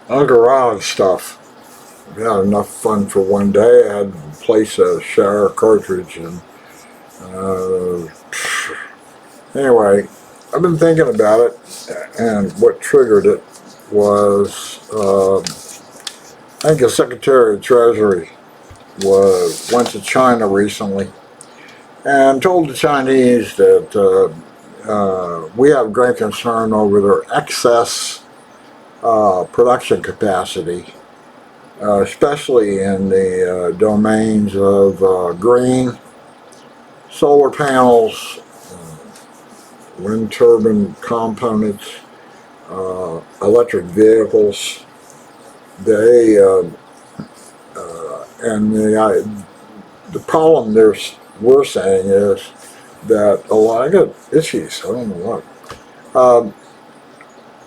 hung around and stuff. We had enough fun for one day. I had to place a shower cartridge and uh, anyway, I've been thinking about it, and what triggered it was I think the Secretary of Treasury went to China recently and told the Chinese that we have great concern over their excess production capacity, especially in the domains of green, solar panels, wind turbine components, electric vehicles. They and the problem we're saying is that a lot. I got issues. I don't know what.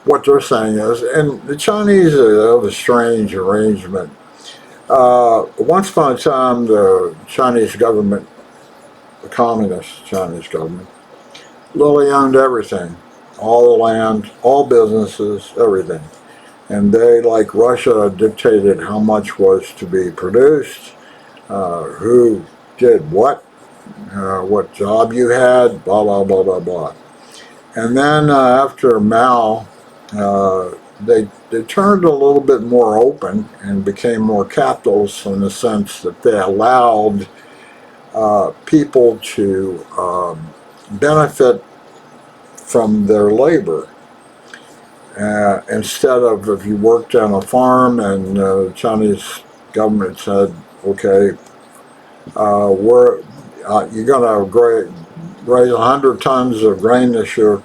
What they're saying is, and the Chinese have a strange arrangement. Once upon a time, the Chinese government, the communist Chinese government, literally owned everything, all the land, all businesses, everything. And they, like Russia, dictated how much was to be produced, who did what job you had, blah, blah, blah, blah, blah. And then after Mao, they turned a little bit more open and became more capitalist in the sense that they allowed people to benefit from their labor. Instead of if you worked on a farm and the Chinese government said, okay, you're going to raise 100 tons of grain this year,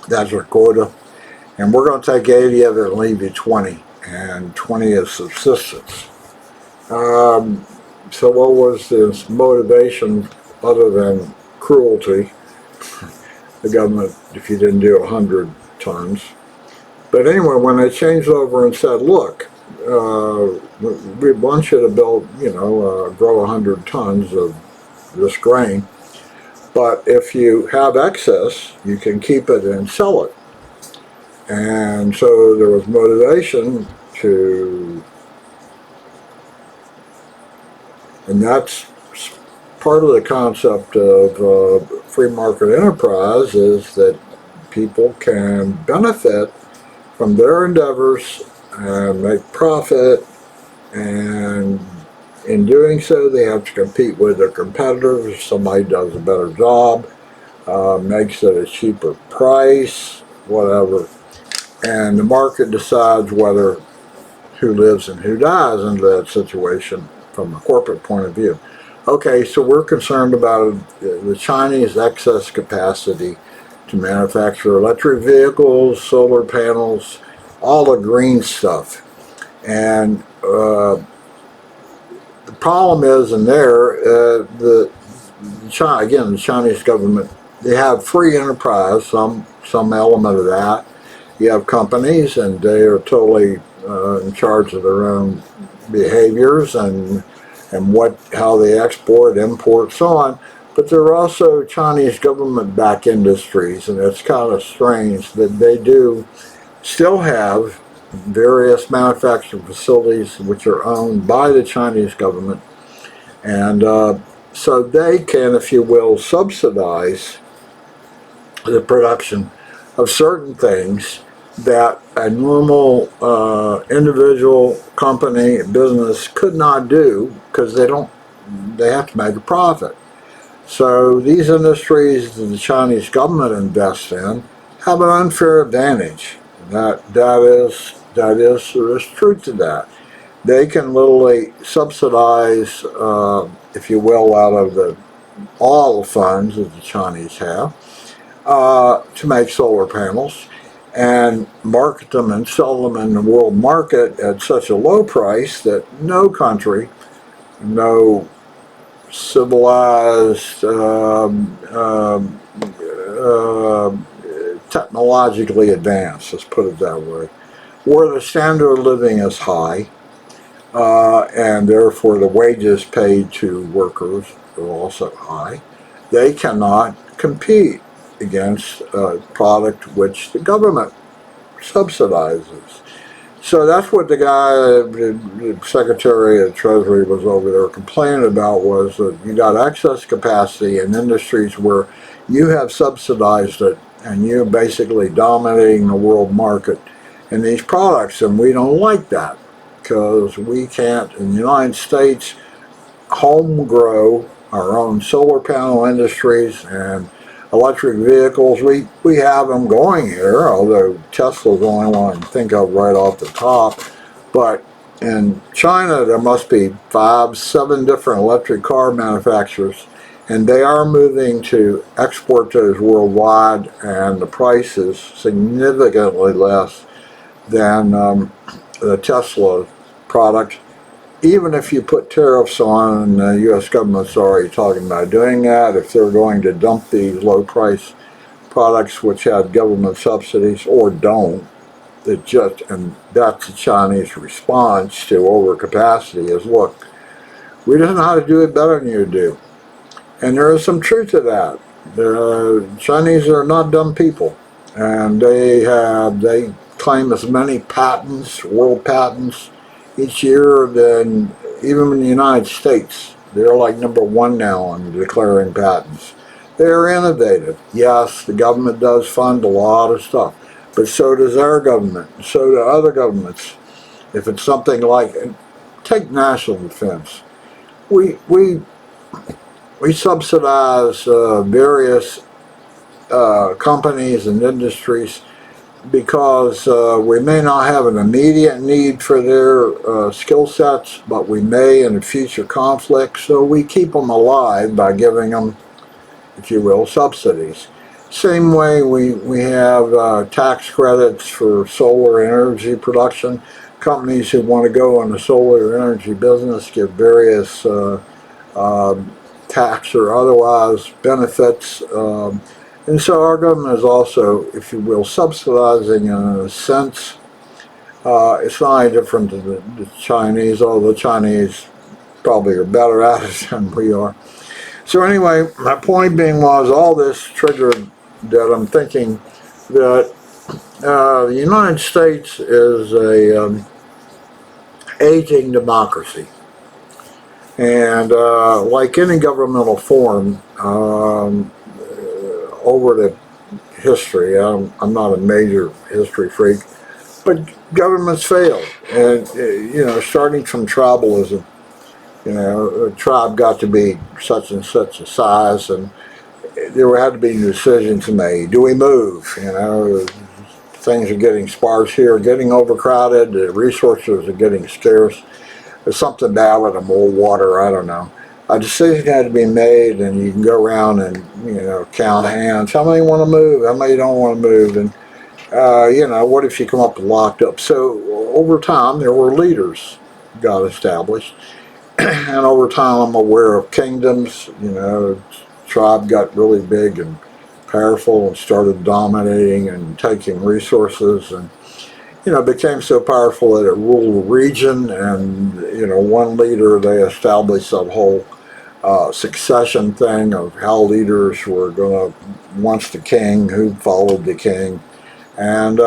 that's your quota, and we're going to take 80 of it and leave you 20, and 20 is subsistence. So what was this motivation other than cruelty? The government, if you didn't do 100 tons. But anyway, when they changed over and said, look, we want you to build, grow 100 tons of this grain, but if you have excess, you can keep it and sell it. And so there was motivation and that's part of the concept of free market enterprise, is that people can benefit from their endeavors and make profit, and in doing so they have to compete with their competitors. If somebody does a better job, makes it a cheaper price, whatever, and the market decides who lives and who dies in that situation from a corporate point of view. Okay, so we're concerned about the Chinese excess capacity to manufacture electric vehicles, solar panels, all the green stuff. And the problem is in there, the Chinese government, they have free enterprise, some element of that. You have companies, and they are totally in charge of their own behaviors and how they export, import, so on. But there are also Chinese government-backed industries, and it's kind of strange that they do still have various manufacturing facilities which are owned by the Chinese government, and so they can, if you will, subsidize the production of certain things that a normal individual company business could not do, because they have to make a profit. So these industries that the Chinese government invests in have an unfair advantage. There is truth to that. They can literally subsidize, if you will, out of all the funds that the Chinese have, to make solar panels, and market them and sell them in the world market at such a low price that no country, no civilized, technologically advanced, let's put it that way, where the standard of living is high, and therefore the wages paid to workers are also high, they cannot compete against a product which the government subsidizes. So that's what the guy, the Secretary of Treasury, was over there complaining about, was that you got excess capacity in industries where you have subsidized it and you're basically dominating the world market in these products, and we don't like that because we can't, in the United States, home grow our own solar panel industries and electric vehicles. We have them going here, although Tesla's the only one I can think of right off the top. But in China, there must be 5, 7 different electric car manufacturers, and they are moving to export those worldwide, and the price is significantly less than the Tesla product. Even if you put tariffs on, and the U.S. government's already talking about doing that, if they're going to dump these low-price products which have government subsidies or don't, and that's the Chinese response to overcapacity is, look, we don't know how to do it better than you do. And there is some truth to that. The Chinese are not dumb people, and they claim as many patents, world patents, each year than even in the United States. They're like #1 now on declaring patents. They're innovative. Yes, the government does fund a lot of stuff, but so does our government, so do other governments. If it's something like, take national defense, we subsidize various companies and industries because we may not have an immediate need for their skill sets, but we may in a future conflict, so we keep them alive by giving them, if you will, subsidies. Same way we have tax credits for solar energy production. Companies who want to go in the solar energy business get various tax or otherwise benefits. And so our government is also, if you will, subsidizing in a sense. It's not any different than the Chinese, although the Chinese probably are better at it than we are. So anyway, my point being was all this triggered that I'm thinking that the United States is a aging democracy. And like any governmental form, over the history, I'm not a major history freak, but governments fail. And, starting from tribalism, a tribe got to be such and such a size, and there had to be decisions made. Do we move? Things are getting sparse here, getting overcrowded, the resources are getting scarce. There's something bad with them, more water, I don't know. A decision had to be made, and you can go around and, count hands. How many want to move? How many don't want to move? And, what if you come up locked up? So over time, there were leaders got established. And over time, I'm aware of kingdoms. Tribe got really big and powerful and started dominating and taking resources, and became so powerful that it ruled a region. And one leader, they established a whole succession thing of how leaders were going to, once the king, who followed the king, and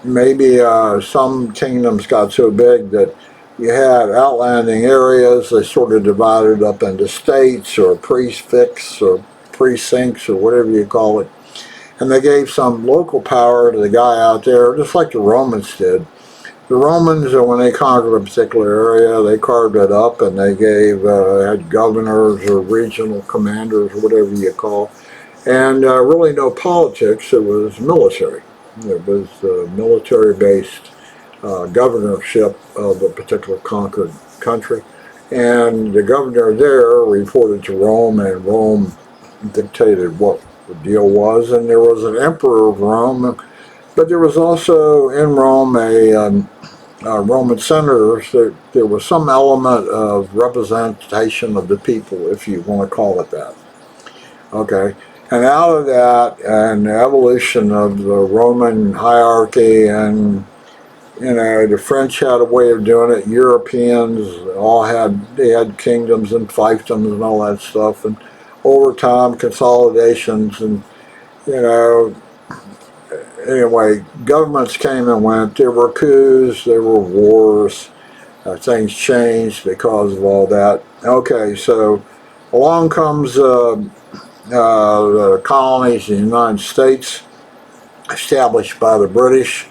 maybe some kingdoms got so big that you had outlanding areas. They sort of divided up into states or prefects or precincts or whatever you call it. And they gave some local power to the guy out there, just like the Romans did. The Romans, when they conquered a particular area, they carved it up and they had governors or regional commanders or whatever you call. And really no politics, it was military. It was military-based governorship of a particular conquered country. And the governor there reported to Rome, and Rome dictated what the deal was. And there was an emperor of Rome, but there was also in Rome Roman senators. There was some element of representation of the people, if you want to call it that. Okay. And out of that, and the evolution of the Roman hierarchy, and the French had a way of doing it. Europeans they had kingdoms and fiefdoms and all that stuff. And over time, consolidations, and anyway, governments came and went. There were coups, there were wars. Things changed because of all that. Okay, so along comes the colonies in the United States, established by the British.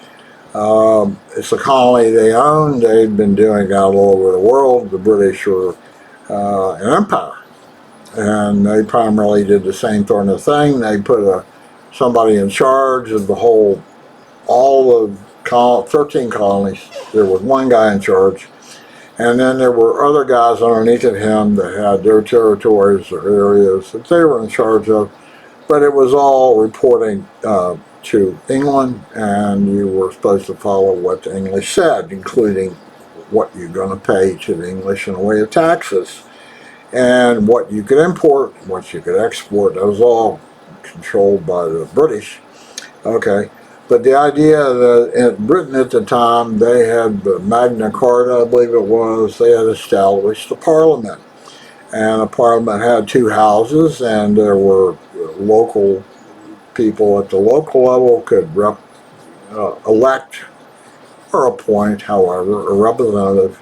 It's a colony they owned. They'd been doing that all over the world. The British were an empire, and they primarily did the same sort of thing. They put somebody in charge of the whole, all of 13 colonies. There was one guy in charge, and then there were other guys underneath of him that had their territories or areas that they were in charge of. But it was all reporting to England, and you were supposed to follow what the English said, including what you're going to pay to the English in the way of taxes, and what you could import, what you could export. That was all controlled by the British. Okay, but the idea that in Britain at the time, they had the Magna Carta, I believe it was, they had established the Parliament. And the Parliament had two houses, and there were local people at the local level could elect or appoint, however, a representative.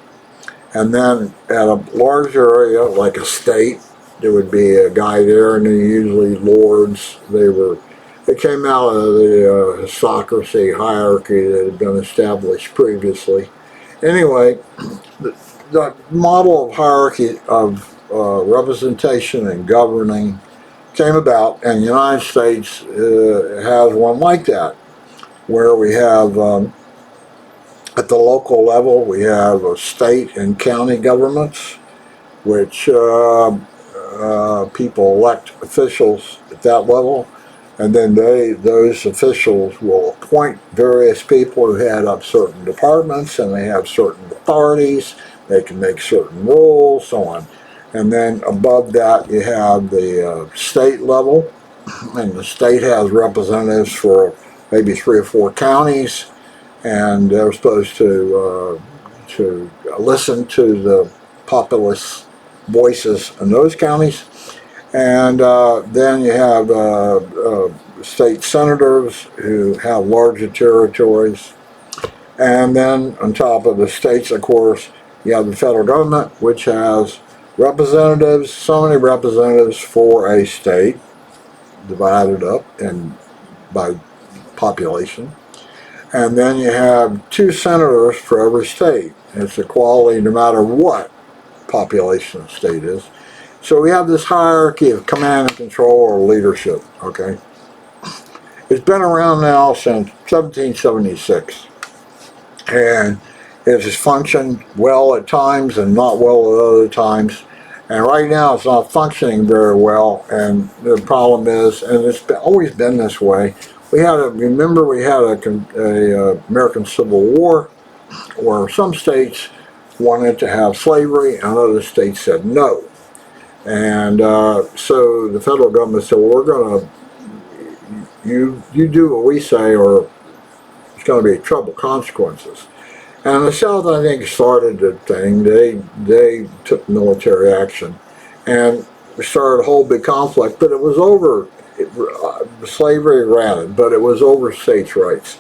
And then at a larger area, like a state, there would be a guy there, and they're usually lords. They came out of the aristocracy hierarchy that had been established previously. Anyway, the model of hierarchy of representation and governing came about, and the United States has one like that, where we have at the local level we have state and county governments, which people elect officials at that level, and then those officials will appoint various people who head up certain departments, and they have certain authorities. They can make certain rules, so on. And then above that, you have the state level, and the state has representatives for maybe 3 or 4 counties, and they're supposed to listen to the populist voices in those counties. And then you have state senators who have larger territories. And then on top of the states, of course, you have the federal government, which has representatives, so many representatives for a state, divided up by population. And then you have 2 senators for every state. It's equality no matter what population the state is. So we have this hierarchy of command and control or leadership, okay? It's been around now since 1776. And it has functioned well at times and not well at other times. And right now it's not functioning very well. And the problem is, and it's always been this way, remember we had a American Civil War where some states wanted to have slavery and other states said no. And so the federal government said, well, we're going to, you do what we say or it's going to be trouble, consequences. And the South, I think, started the thing. They took military action, and we started a whole big conflict. But it was over. Slavery ran it, but it was over states' rights.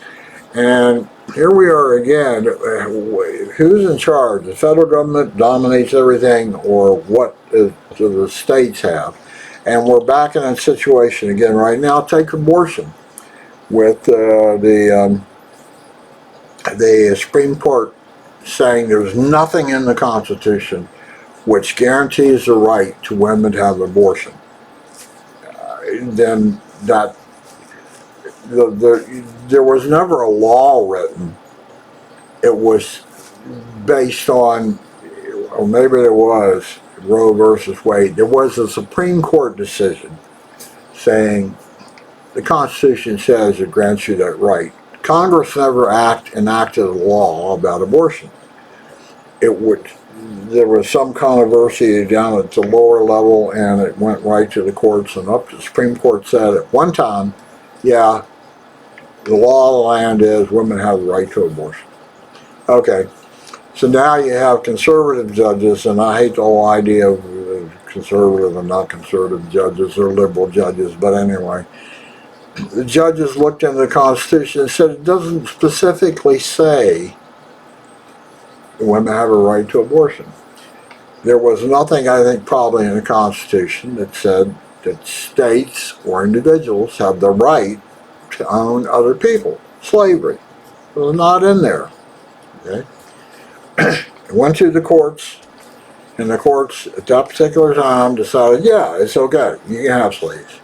And here we are again. Who's in charge? The federal government dominates everything, or what do the states have? And we're back in that situation again right now. Take abortion, with the Supreme Court saying there's nothing in the Constitution which guarantees the right to women to have abortion. Then that there was never a law written. It was based on, or maybe there was, Roe versus Wade. There was a Supreme Court decision saying the Constitution says it grants you that right. Congress never enacted a law about abortion. There was some controversy down at the lower level, and it went right to the courts and up. The Supreme Court said at one time, yeah, the law of the land is women have the right to abortion. Okay, so now you have conservative judges, and I hate the whole idea of conservative and not conservative judges or liberal judges, but anyway, the judges looked into the Constitution and said it doesn't specifically say women have a right to abortion. There was nothing, I think, probably in the Constitution that said that states or individuals have the right to own other people. Slavery. It was not in there. Okay? It went to the courts, and the courts at that particular time decided, yeah, it's okay. You can have slaves.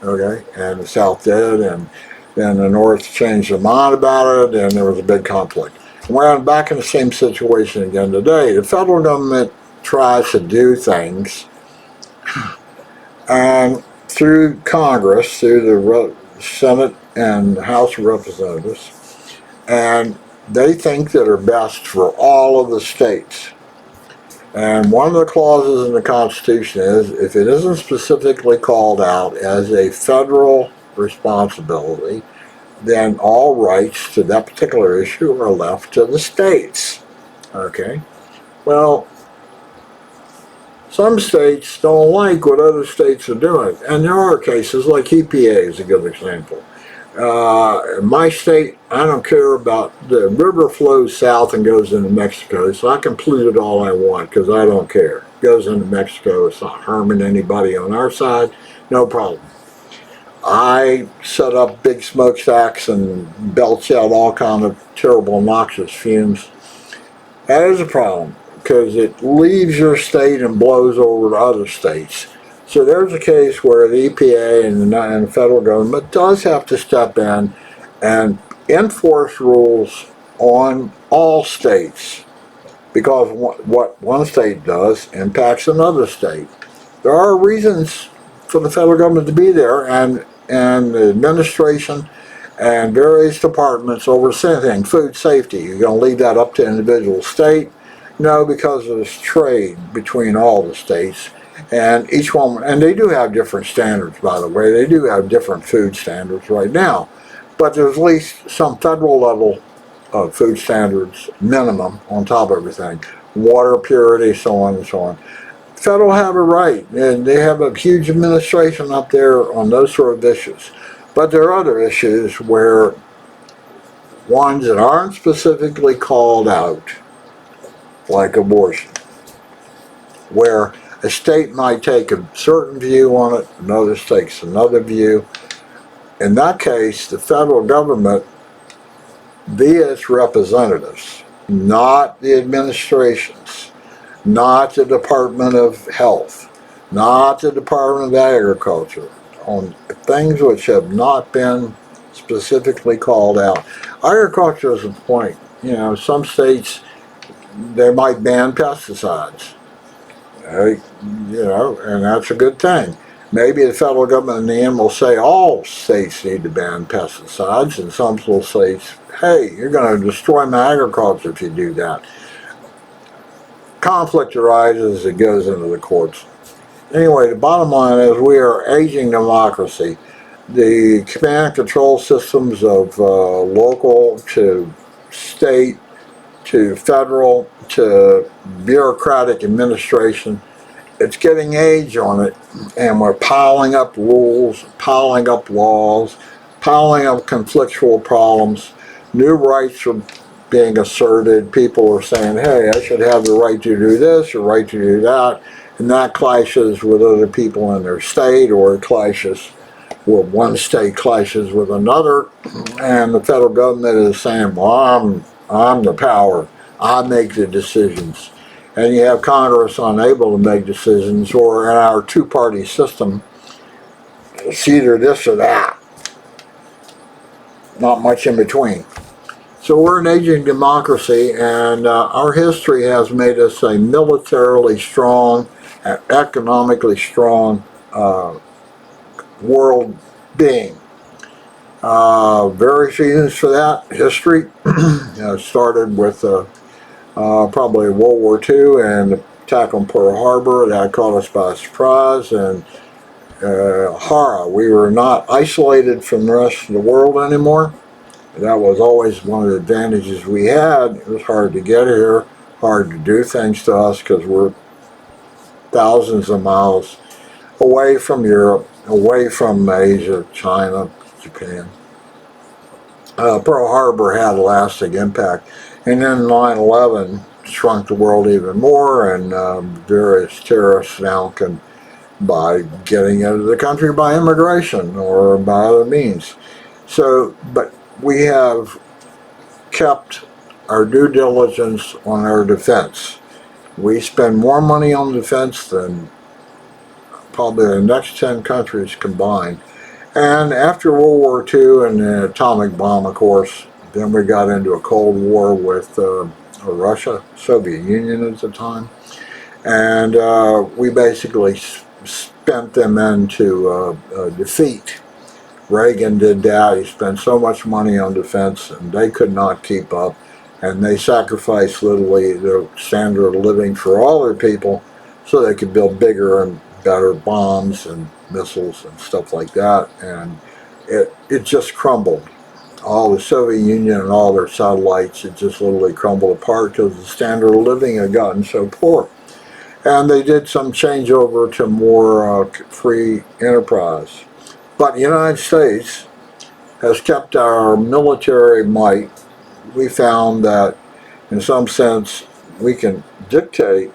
Okay? And the South did, and then the North changed their mind about it, and there was a big conflict. We're back in the same situation again today. The federal government tries to do things, and through Congress, through the Senate and House of Representatives, and they think that are best for all of the states. And one of the clauses in the Constitution is if it isn't specifically called out as a federal responsibility, then all rights to that particular issue are left to the states. Okay? Well, some states don't like what other states are doing. And there are cases, like EPA is a good example. In my state, I don't care about, the river flows south and goes into Mexico, so I can pollute it all I want because I don't care. It goes into Mexico, it's not harming anybody on our side, no problem. I set up big smokestacks and belch out all kind of terrible noxious fumes. That is a problem because it leaves your state and blows over to other states. So there's a case where the EPA and the federal government does have to step in and enforce rules on all states, because what one state does impacts another state. There are reasons for the federal government to be there, and the administration and various departments oversee things. Food safety, you're going to leave that up to individual state? No, because of this trade between all the states. And each one, and they do have different standards, by the way. They do have different food standards right now. But there's at least some federal level of food standards, minimum, on top of everything. Water purity, so on and so on. Federal have a right, and they have a huge administration up there on those sort of issues. But there are other issues where ones that aren't specifically called out, like abortion, where a state might take a certain view on it, another takes another view. In that case, the federal government, via its representatives, not the administrations, not the Department of Health, not the Department of Agriculture, on things which have not been specifically called out. Agriculture is a point. You know, some states, they might ban pesticides. You know, and that's a good thing. Maybe the federal government in the end will say all states need to ban pesticides, and some will say, hey, you're going to destroy my agriculture if you do that. Conflict arises, it goes into the courts. Anyway, the bottom line is we are aging democracy. The command and control systems of local to state to federal to bureaucratic administration, it's getting age on it, and we're piling up rules, piling up laws, piling up conflictual problems. New rights are being asserted. People are saying, hey, I should have the right to do this or right to do that, and that clashes with other people in their state, or it clashes with one state clashes with another, and the federal government is saying, well, I'm the power. I make the decisions. And you have Congress unable to make decisions, or in our two-party system, it's either this or that. Not much in between. So we're an aging democracy, and our history has made us a militarily strong, economically strong world being. Various reasons for that. History started with probably World War II and the attack on Pearl Harbor. That caught us by surprise, and horror. We were not isolated from the rest of the world anymore. That was always one of the advantages we had. It was hard to get here, hard to do things to us because we're thousands of miles away from Europe, away from Asia, China, Japan. Pearl Harbor had a lasting impact. And then 9/11 shrunk the world even more, and various terrorists now can, by getting into the country by immigration or by other means. So, but we have kept our due diligence on our defense. We spend more money on defense than probably the next 10 countries combined. And after World War II and the atomic bomb, of course, then we got into a Cold War with Russia, Soviet Union at the time. And we basically spent them into defeat. Reagan did that. He spent so much money on defense, and they could not keep up. And they sacrificed literally their standard of living for all their people so they could build bigger and better bombs and missiles and stuff like that. And it just crumbled. All the Soviet Union and all their satellites, it just literally crumbled apart because the standard of living had gotten so poor. And they did some changeover to more free enterprise. But the United States has kept our military might. We found that, in some sense, we can dictate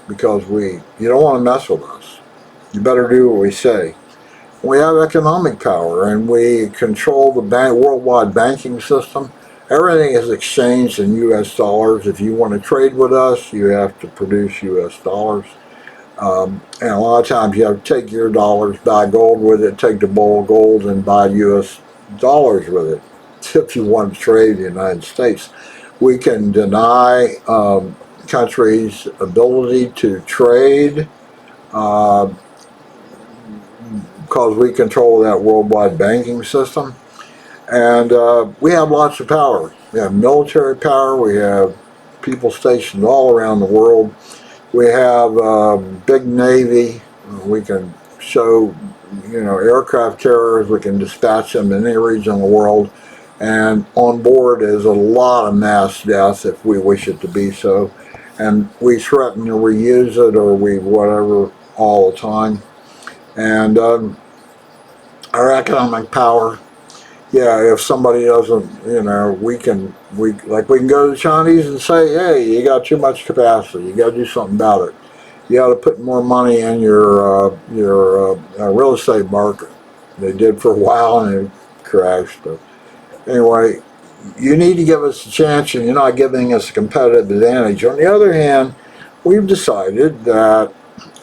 because you don't want to mess with us. You better do what we say. We have economic power, and we control the worldwide banking system. Everything is exchanged in U.S. dollars. If you want to trade with us, you have to produce U.S. dollars. And a lot of times you have to take your dollars, buy gold with it, take the bowl of gold and buy U.S. dollars with it. If you want to trade the United States, we can deny countries' ability to trade because we control that worldwide banking system. And we have lots of power. We have military power. We have people stationed all around the world. We have a big Navy. We can show, aircraft carriers. We can dispatch them in any region of the world. And on board is a lot of mass death if we wish it to be so. And we threaten or we use it or we whatever all the time. And our economic power, if somebody doesn't, we can go to the Chinese and say, hey, you got too much capacity. You got to do something about it. You got to put more money in your real estate market. They did for a while and it crashed. But anyway, you need to give us a chance, and you're not giving us a competitive advantage. On the other hand, we've decided that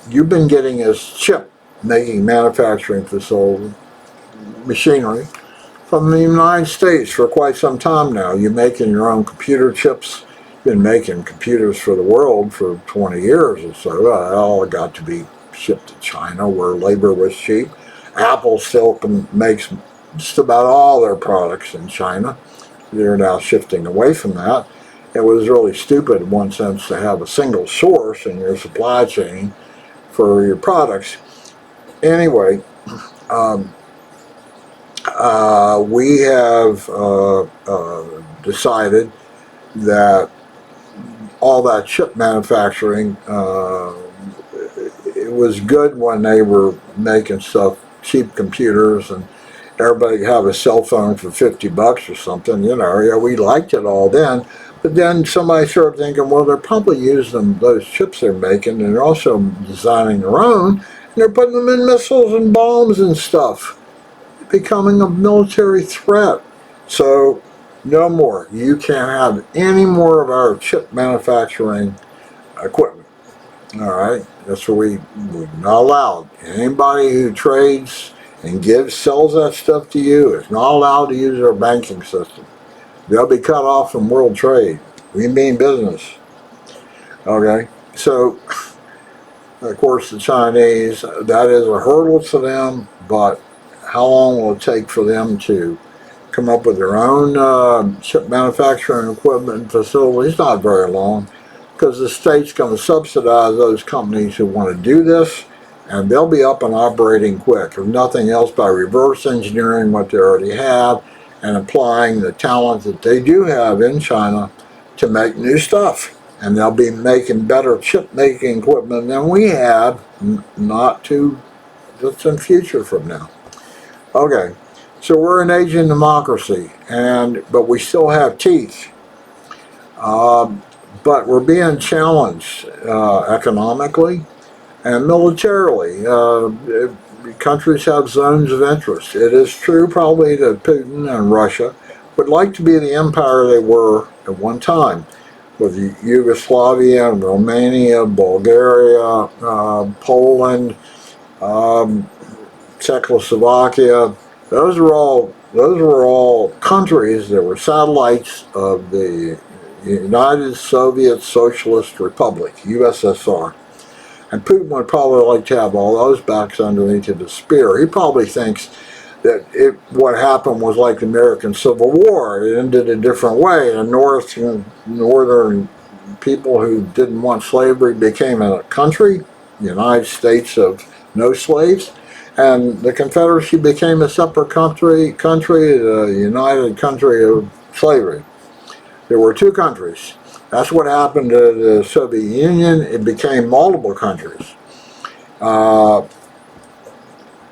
you've been getting us chip making manufacturing facility machinery from the United States for quite some time now. You're making your own computer chips. You've been making computers for the world for 20 years or so. It all got to be shipped to China where labor was cheap. Apple still makes just about all their products in China. They're now shifting away from that. It was really stupid in one sense to have a single source in your supply chain for your products. Anyway, we have decided that all that chip manufacturing, it was good when they were making stuff, cheap computers, and everybody could have a cell phone for $50 or something. We liked it all then. But then somebody started thinking, well, they're probably using those chips they're making, and they're also designing their own, and they're putting them in missiles and bombs and stuff, becoming a military threat. So no more. You can't have any more of our chip manufacturing equipment. All right, that's what we're not allowed. Anybody who trades and sells that stuff to you is not allowed to use our banking system. They'll be cut off from world trade. We mean business. Okay, so of course the Chinese, that is a hurdle to them, but how long will it take for them to come up with their own chip manufacturing equipment and facilities? Not very long, because the state's going to subsidize those companies who want to do this, and they'll be up and operating quick, if nothing else by reverse engineering what they already have and applying the talent that they do have in China to make new stuff. And they'll be making better chip making equipment than we have, not too distant future from now. Okay, So we're an aging democracy, but we still have teeth. But we're being challenged economically and militarily. Countries have zones of interest. It is true probably that Putin and Russia would like to be the empire they were at one time, with Yugoslavia, Romania, Bulgaria, Poland, um, Czechoslovakia. Those were all countries that were satellites of the United Soviet Socialist Republic, USSR. And Putin would probably like to have all those backs underneath of his spear. He probably thinks that what happened was like the American Civil War. It ended a different way. The northern people who didn't want slavery became a country, the United States of no slaves, and the Confederacy became a separate country, the United Country of Slavery. There were two countries. That's what happened to the Soviet Union. It became multiple countries.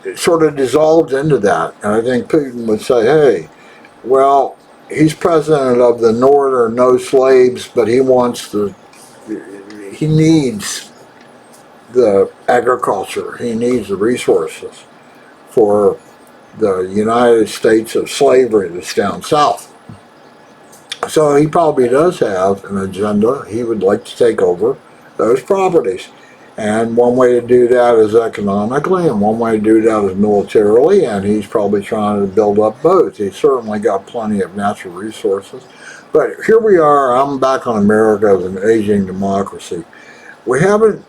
It sort of dissolved into that. And I think Putin would say, hey, well, he's president of the northern no slaves, but he needs the agriculture. He needs the resources for the United States of slavery that's down south. So he probably does have an agenda. He would like to take over those properties. And one way to do that is economically, and one way to do that is militarily, and he's probably trying to build up both. He's certainly got plenty of natural resources. But here we are, I'm back on America as an aging democracy. We haven't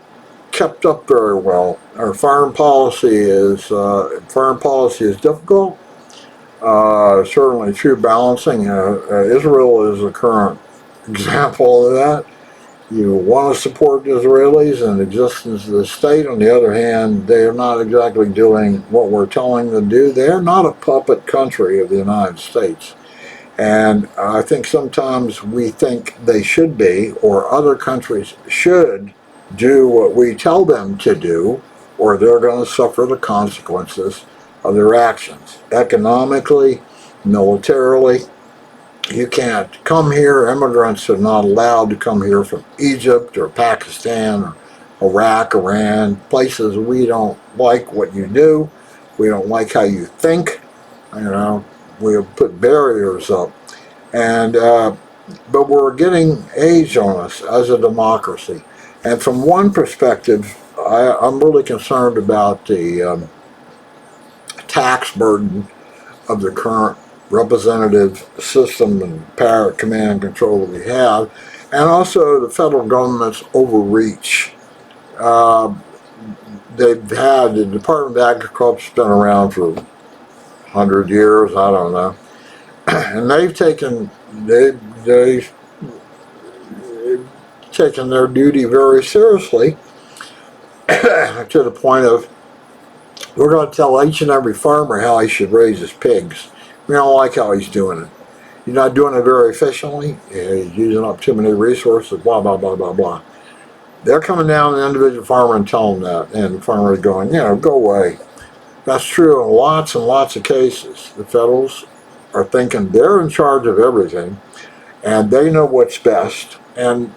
kept up very well. Our foreign policy is difficult. Certainly true balancing. Israel is a current example of that. You want to support the Israelis and the existence of the state. On the other hand, they are not exactly doing what we're telling them to do. They are not a puppet country of the United States. And I think sometimes we think they should be, or other countries should do what we tell them to do, or they're going to suffer the consequences of their actions. Economically, militarily, you can't come here. Immigrants are not allowed to come here from Egypt or Pakistan or Iraq, Iran, places we don't like what you do. We don't like how you think. We'll put barriers up. And but we're getting age on us as a democracy. And from one perspective, I'm really concerned about the tax burden of the current representative system and power, command, and control that we have, and also the federal government's overreach. They've had the Department of Agriculture's been around for 100 years, I don't know, and they've taken their duty very seriously to the point of, we're going to tell each and every farmer how he should raise his pigs. We don't like how he's doing it. He's not doing it very efficiently. He's using up too many resources, blah, blah, blah, blah, blah. They're coming down to the individual farmer and telling them that, and the farmer is going, go away. That's true in lots and lots of cases. The federals are thinking they're in charge of everything, and they know what's best. And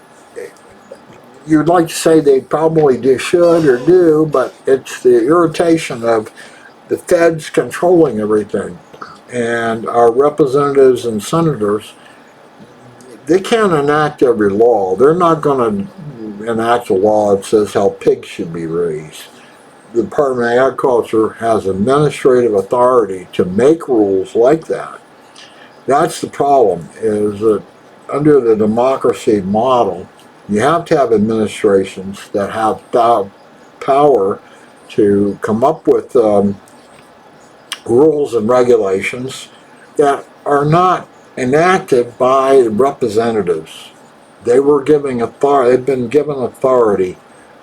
you'd like to say they probably should or do, but it's the irritation of the feds controlling everything. And our representatives and senators, they can't enact every law. They're not going to enact a law that says how pigs should be raised. The Department of Agriculture has administrative authority to make rules like that. That's the problem, is that under the democracy model, you have to have administrations that have power to come up with rules and regulations that are not enacted by representatives. They've been given authority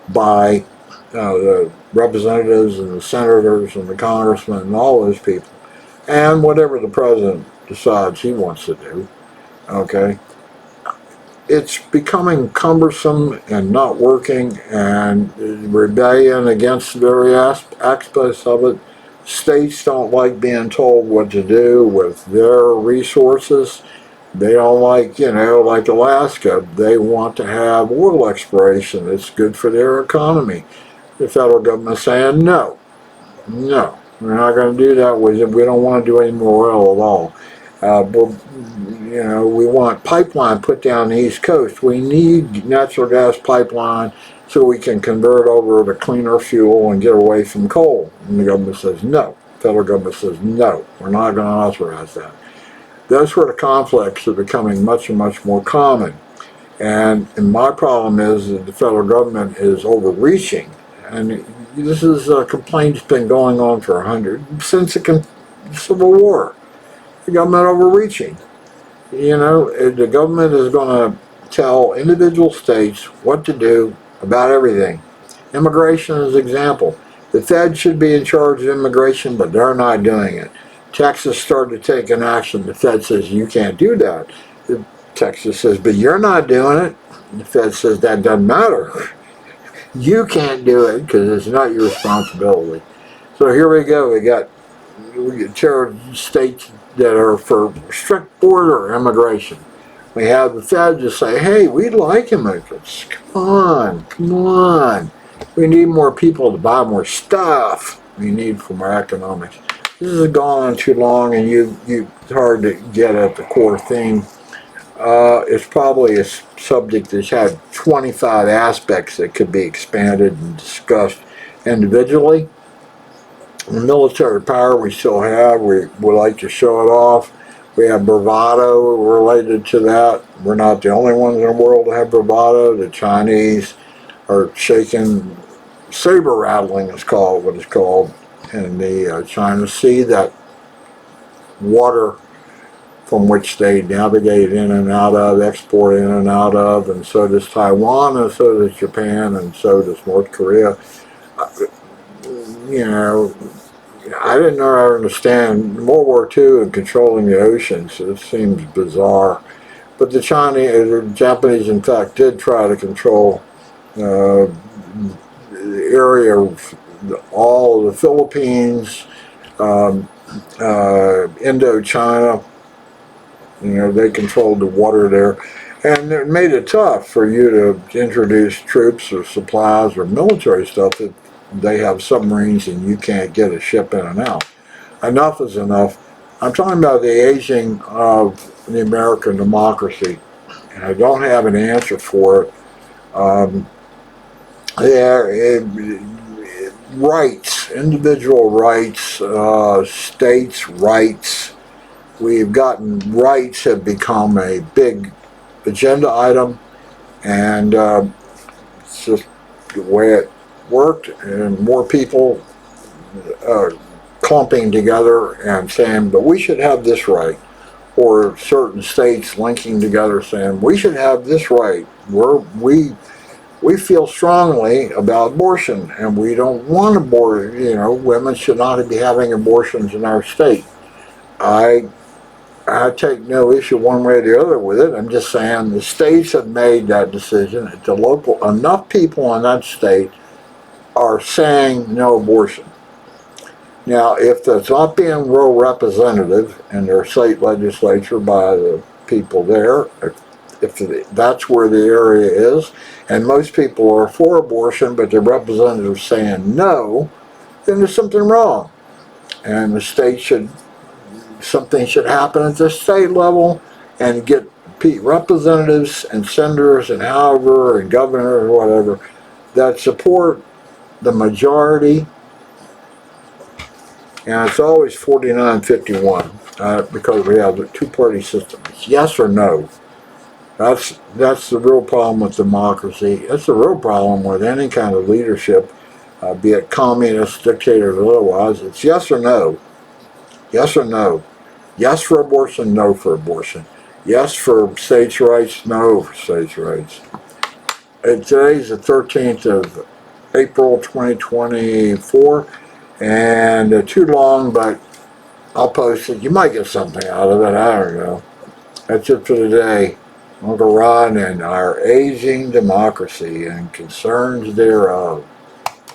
by the representatives and the senators and the congressmen and all those people, and whatever the president decides he wants to do. Okay, it's becoming cumbersome and not working, and rebellion against the very aspects of it States don't like being told what to do with their resources. They don't like, like Alaska, they want to have oil exploration. It's good for their economy. The federal government's saying, no, we're not going to do that with it. We don't want to do any more oil at all. We want pipeline put down the East Coast. We need natural gas pipeline so we can convert over to cleaner fuel and get away from coal. And the government says no. The federal government says no. We're not going to authorize that. Those sort of conflicts are becoming much and much more common. And my problem is that the federal government is overreaching. And this is a complaint that's been going on for since the Civil War. The government overreaching. The government is going to tell individual states what to do about everything. Immigration is an example. The Fed should be in charge of immigration, but they're not doing it. Texas started taking action. The Fed says, you can't do that. Texas says, but you're not doing it. The Fed says, that doesn't matter. You can't do it because it's not your responsibility. So here we go. We get states that are for strict border immigration. We have the Fed just say, hey, we'd like immigrants. Come on. We need more people to buy more stuff. We need for more economics. This has gone on too long, and it's hard to get at the core theme. It's probably a subject that's had 25 aspects that could be expanded and discussed individually. The military power we still have, we like to show it off. We have bravado related to that. We're not the only ones in the world to have bravado. The Chinese are shaking, saber rattling is called, what it's called, in the China Sea, that water from which they navigate in and out of, export in and out of, and so does Taiwan, and so does Japan, and so does North Korea. I didn't understand World War II and controlling the oceans. It seems bizarre. But the Japanese, in fact, did try to control the area of all of the Philippines, Indochina. They controlled the water there. And it made it tough for you to introduce troops or supplies or military stuff that they have submarines and you can't get a ship in and out. Enough is enough. I'm talking about the aging of the American democracy, and I don't have an answer for it. Rights, individual rights, states' rights. We've gotten rights have become a big agenda item, and it's just the way it worked, and more people clumping together and saying, but we should have this right, or certain states linking together saying, we should have this right. We feel strongly about abortion, and we don't want abortion. Women should not be having abortions in our state. I take no issue one way or the other with it. I'm just saying the states have made that decision. Enough people in that state are saying no abortion. Now, if that's not being real representative in their state legislature by the people there, if that's where the area is, and most people are for abortion, but the representatives saying no, then there's something wrong. And the state something should happen at the state level and get representatives and senators and however, and governors or whatever, that support the majority. And it's always 49-51 because we have a two-party system. It's yes or no. That's the real problem with democracy. It's the real problem with any kind of leadership, be it communist, dictator, or otherwise. It's yes or no. Yes or no. Yes for abortion, no for abortion. Yes for states' rights, no for states' rights. Today's the 13th of April 2024, and too long, but I'll post it. You might get something out of it. I don't know. That's it for today. Uncle Ron and our aging democracy and concerns thereof.